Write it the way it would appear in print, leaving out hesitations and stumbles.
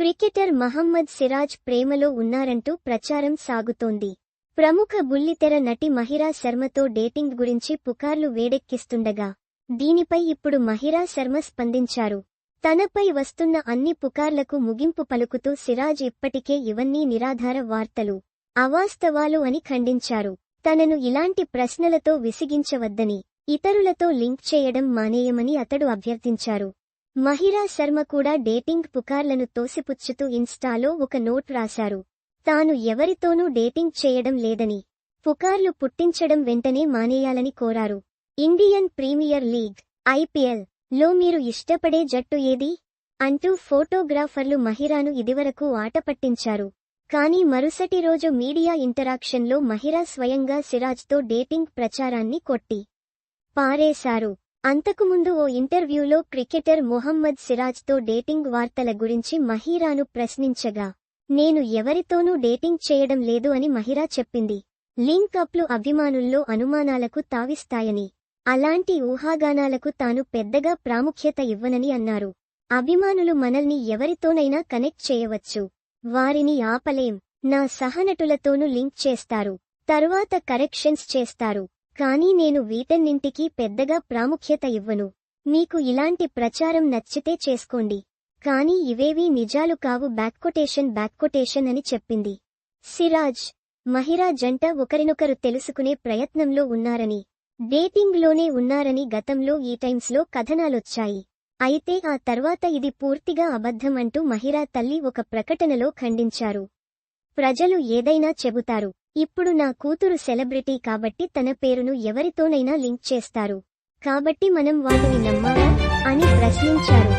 Cricketer Mohammed Siraj ప్రేమలో ఉన్నారంటూ ప్రచారం సాగుతోంది. ప్రముఖ బుల్లితెర నటి మహిరా శర్మతో డేటింగ్ గురించి పుకార్లు వేడెక్కిస్తుండగా, దీనిపై ఇప్పుడు మహిరా శర్మ స్పందించారు. తనపై వస్తున్న అన్ని పుకార్లకు ముగింపు పలుకుతూ సిరాజ్ ఇప్పటికే ఇవన్నీ నిరాధార వార్తలు, అవాస్తవాలు అని ఖండించారు. తనను ఇలాంటి ప్రశ్నలతో విసిగించవద్దని, ఇతరులతో లింక్ చేయడం మానేయమని అతడు అభ్యర్థించారు. మహిరా శర్మ కూడా డేటింగ్ పుకార్లను తోసిపుచ్చుతూ ఇన్స్టాలో ఒక నోట్ రాశారు. తాను ఎవరితోనూ డేటింగ్ చేయడం లేదని, పుకార్లు పుట్టించడం వెంటనే మానేయాలని కోరారు. ఇండియన్ ప్రీమియర్ లీగ్ (IPL) లో మీరు ఇష్టపడే జట్టు ఏది అంటూ ఫోటోగ్రాఫర్లు మహిరాను ఇదివరకు ఆట పట్టించారు. కానీ మరుసటి రోజు మీడియా ఇంటరాక్షన్లో మహిరా స్వయంగా సిరాజ్తో డేటింగ్ ప్రచారాన్ని కొట్టి పారేశారు. అంతకుముందు ఓ ఇంటర్వ్యూలో క్రికెటర్ మొహమ్మద్ సిరాజ్తో డేటింగ్ వార్తల గురించి మహిరాను ప్రశ్నించగా, నేను ఎవరితోనూ డేటింగ్ చేయడం లేదు అని మహిరా చెప్పింది. లింక్ అప్లు అభిమానుల్లో అనుమానాలకు తావిస్తాయని, అలాంటి ఊహాగానాలకు తాను పెద్దగా ప్రాముఖ్యత ఇవ్వనని అన్నారు. అభిమానులు మనల్ని ఎవరితోనైనా కనెక్ట్ చేయవచ్చు, వారిని ఆపలేం. నా సహనటులతోనూ లింక్ చేస్తారు, తరువాత కరెక్షన్స్ చేస్తారు. కానీ నేను వీటన్నింటికీ పెద్దగా ప్రాముఖ్యత ఇవ్వను. మీకు ఇలాంటి ప్రచారం నచ్చితే చేసుకోండి, కానీ ఇవేవీ నిజాలు కావు బ్యాక్కొటేషన్ అని చెప్పింది. సిరాజ్, మహిరా జంట ఒకరినొకరు తెలుసుకునే ప్రయత్నంలో ఉన్నారని, డేటింగ్లోనే ఉన్నారని గతంలో ఈ టైమ్స్లో కథనాలొచ్చాయి. అయితే ఆ తర్వాత ఇది పూర్తిగా అబద్ధం అంటూ మహిరా తల్లి ఒక ప్రకటనలో ఖండించారు. ప్రజలు ఏదైనా చెబుతారు. ఇప్పుడు నా కూతురు సెలబ్రిటీ కాబట్టి తన పేరును ఎవరితోనైనా లింక్ చేస్తారు. కాబట్టి మనం వాటిని నమ్మాలా అని ప్రశ్నించారు.